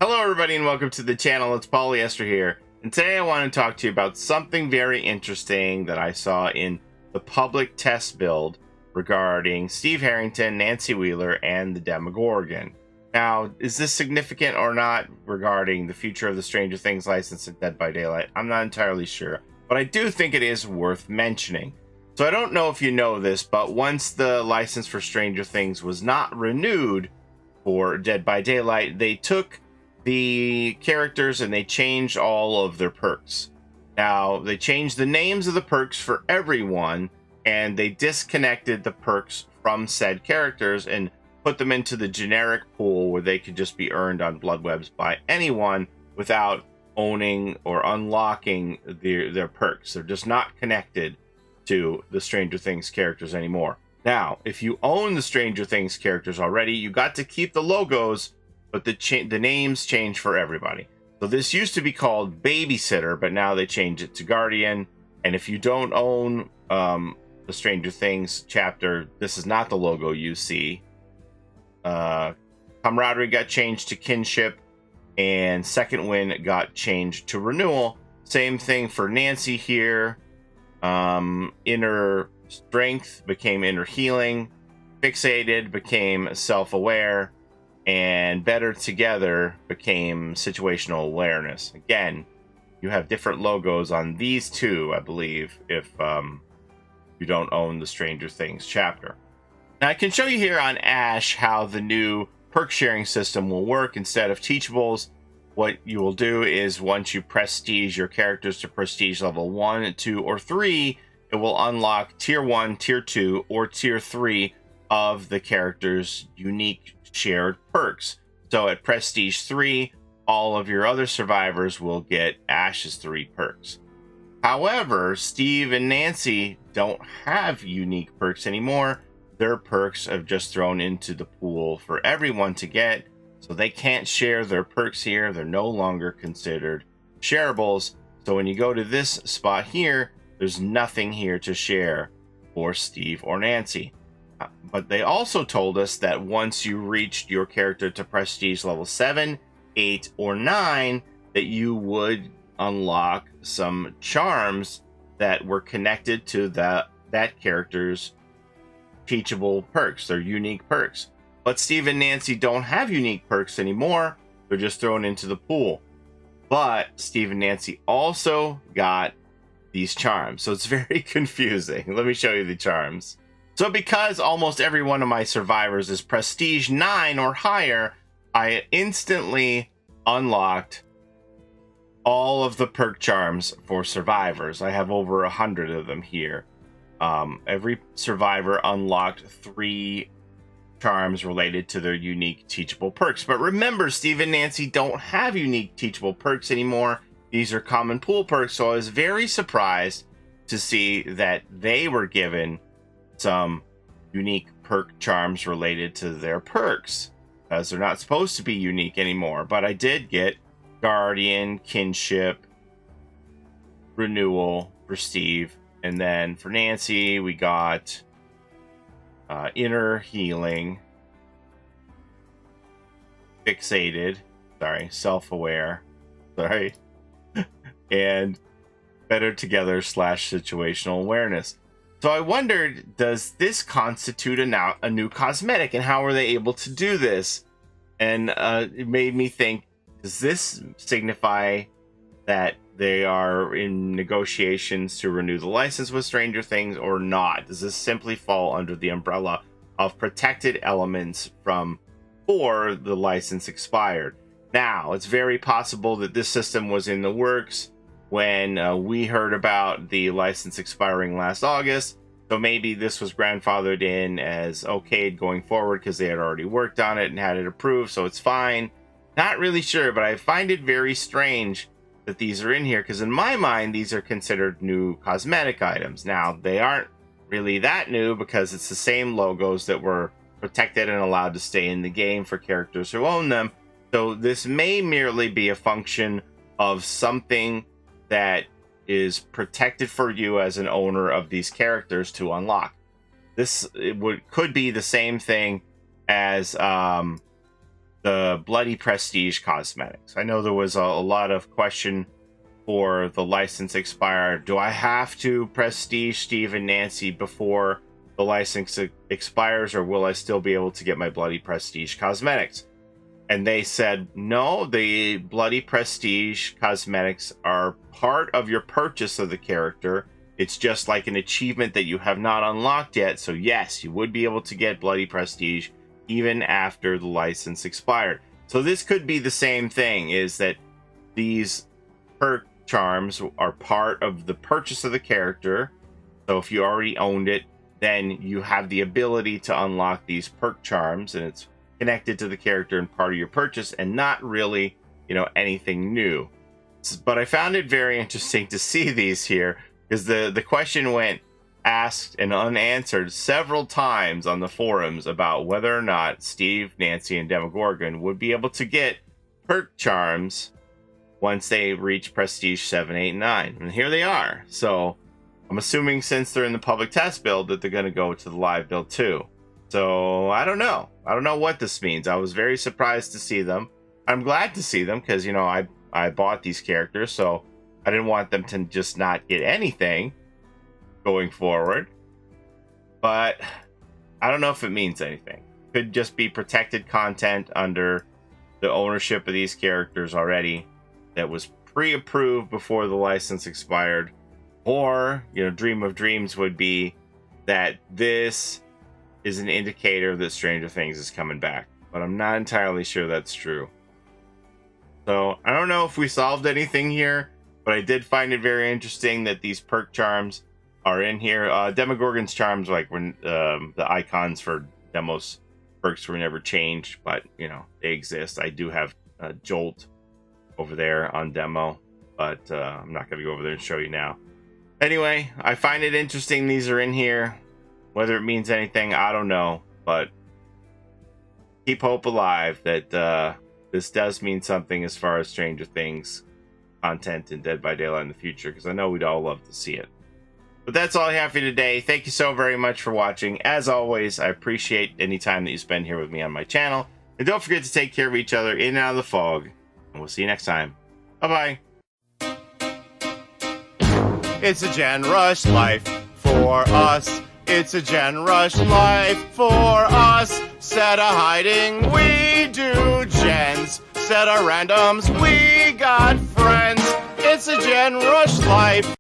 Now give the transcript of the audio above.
Hello everybody and welcome to the channel. It's Paulie, Esther here, and today I want to talk to you about something very interesting that I saw in the public test build regarding Steve Harrington, Nancy Wheeler, and the Demogorgon. Now, is this significant or not regarding the future of the Stranger Things license in Dead by Daylight? I'm not entirely sure, but I do think it is worth mentioning. So I don't know if you know this, but once the license for Stranger Things was not renewed for Dead by Daylight, they took the characters and they changed all of their perks. Now, they changed the names of the perks for everyone, and they disconnected the perks from said characters and put them into the generic pool where they could just be earned on Bloodwebs by anyone without owning or unlocking their perks. They're just not connected to the Stranger Things characters anymore. Now, if you own the Stranger Things characters already, you got to keep the logos, but the names change for everybody. So this used to be called Babysitter, but now they changed it to Guardian. And if you don't own the Stranger Things chapter, this is not the logo you see. Camaraderie got changed to Kinship, and Second Wind got changed to Renewal. Same thing for Nancy here. Inner Strength became Inner Healing. Fixated became Self-Aware. And Better Together became Situational Awareness. Again, you have different logos on these two, I believe, if you don't own the Stranger Things chapter. Now, I can show you here on Ash how the new perk sharing system will work. Instead of teachables, what you will do is once you prestige your characters to prestige level 1, 2, or 3, it will unlock tier 1, tier 2, or tier 3 of the character's unique shared perks. So at prestige 3, all of your other survivors will get Ash's 3 perks. However, Steve and Nancy don't have unique perks anymore. Their perks have just thrown into the pool for everyone to get, so they can't share their perks here. They're no longer considered shareables. So when you go to this spot here, there's nothing here to share for Steve or Nancy. But they also told us that once you reached your character to prestige level 7, 8, or 9, that you would unlock some charms that were connected to that character's teachable perks, their unique perks. But Steve and Nancy don't have unique perks anymore. They're just thrown into the pool. But Steve and Nancy also got these charms. So it's very confusing. Let me show you the charms. So because almost every one of my survivors is prestige 9 or higher, I instantly unlocked all of the perk charms for survivors. I have over 100 of them here. Every survivor unlocked 3 charms related to their unique teachable perks. But remember, Steve and Nancy don't have unique teachable perks anymore. These are common pool perks, so I was very surprised to see that they were given some unique perk charms related to their perks, because they're not supposed to be unique anymore. But I did get Guardian, Kinship, Renewal for Steve, and then for Nancy we got Inner Healing, Fixated, Self-Aware, and Better Together / Situational Awareness. So I wondered, does this constitute a new cosmetic, and how are they able to do this? And it made me think, does this signify that they are in negotiations to renew the license with Stranger Things or not? Does this simply fall under the umbrella of protected elements from before the license expired? Now, it's very possible that this system was in the works when we heard about the license expiring last August, so maybe this was grandfathered in as okayed going forward because they had already worked on it and had it approved, so it's fine. Not really sure, but I find it very strange that these are in here, because in my mind these are considered new cosmetic items. Now, they aren't really that new because it's the same logos that were protected and allowed to stay in the game for characters who own them. So this may merely be a function of something that is protected for you as an owner of these characters to unlock. This could be the same thing as the Bloody Prestige cosmetics. I know there was a lot of question for the license expired. Do I have to prestige Steve and Nancy before the license expires, or will I still be able to get my Bloody Prestige cosmetics? And they said, no, the Bloody Prestige cosmetics are part of your purchase of the character. It's just like an achievement that you have not unlocked yet. So yes, you would be able to get Bloody Prestige even after the license expired. So this could be the same thing, is that these perk charms are part of the purchase of the character. So if you already owned it, then you have the ability to unlock these perk charms, and it's connected to the character and part of your purchase, and not really, anything new. But I found it very interesting to see these here, because the question went asked and unanswered several times on the forums about whether or not Steve, Nancy, and Demogorgon would be able to get perk charms once they reach Prestige 7, 8, 9. And here they are. So I'm assuming, since they're in the public test build, that they're going to go to the live build too. So I don't know. I don't know what this means. I was very surprised to see them. I'm glad to see them because, I bought these characters, so I didn't want them to just not get anything going forward. But I don't know if it means anything. Could just be protected content under the ownership of these characters already that was pre-approved before the license expired. Or, Dream of Dreams would be that this is an indicator that Stranger Things is coming back. But I'm not entirely sure that's true. So I don't know if we solved anything here, but I did find it very interesting that these perk charms are in here. Demogorgon's charms, like when the icons for Demo's perks were never changed, but they exist. I do have Jolt over there on Demo, but I'm not going to go over there and show you now. Anyway, I find it interesting these are in here. Whether it means anything, I don't know, but keep hope alive that this does mean something as far as Stranger Things content in Dead by Daylight in the future, because I know we'd all love to see it. But that's all I have for you today. Thank you so very much for watching. As always, I appreciate any time that you spend here with me on my channel. And don't forget to take care of each other in and out of the fog. And we'll see you next time. Bye-bye. It's a Gen Rush life for us. It's a Gen Rush life for us. Set a hiding, we do gens. Set a randoms, we got friends. It's a Gen Rush life